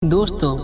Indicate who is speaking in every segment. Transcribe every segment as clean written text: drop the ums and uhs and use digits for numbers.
Speaker 1: दोस्तों,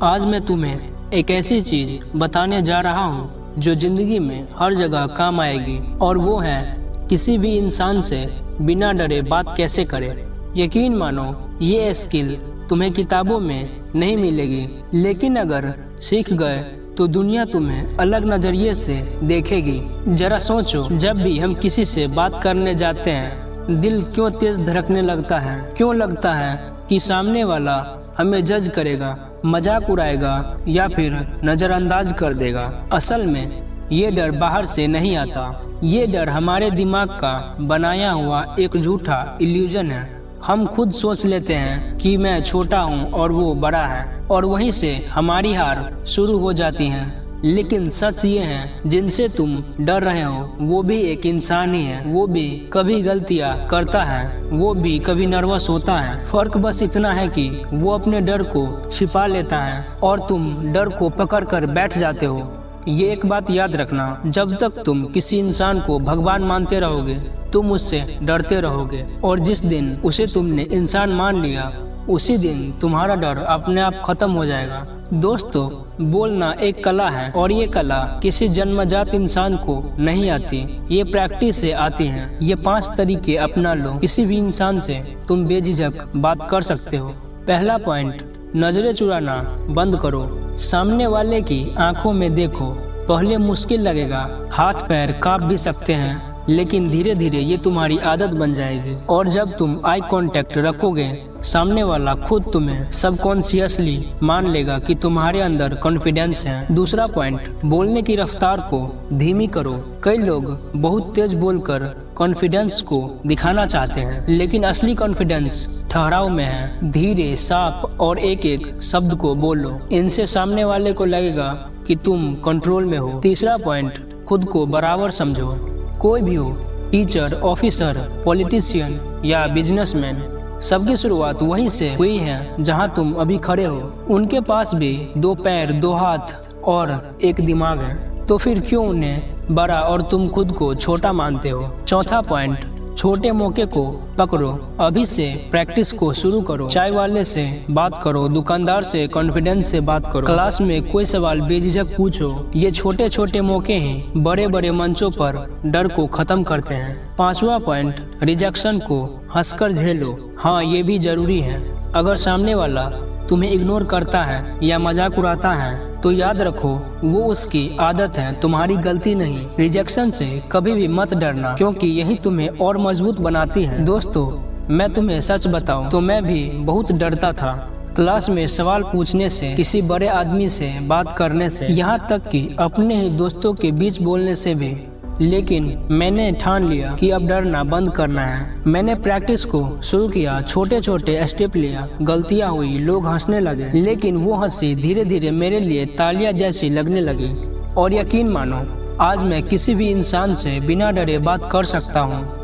Speaker 1: आज मैं तुम्हें एक ऐसी चीज बताने जा रहा हूँ जो जिंदगी में हर जगह काम आएगी, और वो है किसी भी इंसान से बिना डरे बात कैसे करे। यकीन मानो, ये स्किल तुम्हें किताबों में नहीं मिलेगी, लेकिन अगर सीख गए तो दुनिया तुम्हें अलग नजरिए से देखेगी। जरा सोचो, जब भी हम किसी से बात करने जाते हैं, दिल क्यों तेज धड़कने लगता है? क्यों लगता है कि सामने वाला हमें जज करेगा, मजाक उड़ाएगा या फिर नजरअंदाज कर देगा? असल में ये डर बाहर से नहीं आता। ये डर हमारे दिमाग का बनाया हुआ एक झूठा इल्यूजन है। हम खुद सोच लेते हैं कि मैं छोटा हूँ और वो बड़ा है, और वहीं से हमारी हार शुरू हो जाती है। लेकिन सच ये है, जिनसे तुम डर रहे हो वो भी एक इंसान ही है। वो भी कभी गलतियाँ करता है, वो भी कभी नर्वस होता है। फर्क बस इतना है कि वो अपने डर को छिपा लेता है और तुम डर को पकड़ कर बैठ जाते हो। ये एक बात याद रखना, जब तक तुम किसी इंसान को भगवान मानते रहोगे, तुम उससे डरते रहोगे, और जिस दिन उसे तुमने इंसान मान लिया, उसी दिन तुम्हारा डर अपने आप खत्म हो जाएगा। दोस्तों, बोलना एक कला है, और ये कला किसी जन्मजात इंसान को नहीं आती, ये प्रैक्टिस से आती है। ये 5 तरीके अपना लो, किसी भी इंसान से तुम बेझिझक बात कर सकते हो। पहला पॉइंट, नजरें चुराना बंद करो। सामने वाले की आंखों में देखो। पहले मुश्किल लगेगा, हाथ पैर कांप भी सकते हैं, लेकिन धीरे धीरे ये तुम्हारी आदत बन जाएगी। और जब तुम आई कांटेक्ट रखोगे, सामने वाला खुद तुम्हें सबकॉन्शियसली मान लेगा कि तुम्हारे अंदर कॉन्फिडेंस है। दूसरा पॉइंट, बोलने की रफ्तार को धीमी करो। कई लोग बहुत तेज बोलकर कॉन्फिडेंस को दिखाना चाहते हैं, लेकिन असली कॉन्फिडेंस ठहराव में है। धीरे, साफ और एक एक शब्द को बोलो। इनसे सामने वाले को लगेगा कि तुम कंट्रोल में हो। तीसरा पॉइंट, खुद को बराबर समझो। कोई भी हो, टीचर, ऑफिसर, पॉलिटिशियन या बिजनेसमैन, सबकी शुरुआत वहीं से हुई है जहां तुम अभी खड़े हो। उनके पास भी 2 पैर, 2 हाथ और एक दिमाग है, तो फिर क्यों उन्हें बड़ा और तुम खुद को छोटा मानते हो? चौथा पॉइंट, छोटे मौके को पकड़ो। अभी से प्रैक्टिस को शुरू करो। चाय वाले से बात करो, दुकानदार से कॉन्फिडेंस से बात करो, क्लास में कोई सवाल बेझिझक पूछो। ये छोटे छोटे मौके ही बड़े बड़े मंचों पर डर को खत्म करते हैं। 5वां पॉइंट, रिजेक्शन को हंसकर झेलो। हाँ, ये भी जरूरी है। अगर सामने वाला तुम्हें इग्नोर करता है या मजाक उड़ाता है, तो याद रखो वो उसकी आदत है, तुम्हारी गलती नहीं। रिजेक्शन से कभी भी मत डरना, क्योंकि यही तुम्हें और मजबूत बनाती है। दोस्तों, मैं तुम्हें सच बताऊं तो मैं भी बहुत डरता था। क्लास में सवाल पूछने से, किसी बड़े आदमी से बात करने से, यहाँ तक कि अपने ही दोस्तों के बीच बोलने से भी। लेकिन मैंने ठान लिया कि अब डरना बंद करना है। मैंने प्रैक्टिस को शुरू किया, छोटे छोटे स्टेप लिया। गलतियां हुई, लोग हंसने लगे, लेकिन वो हंसी धीरे धीरे मेरे लिए तालियां जैसी लगने लगी। और यकीन मानो, आज मैं किसी भी इंसान से बिना डरे बात कर सकता हूँ।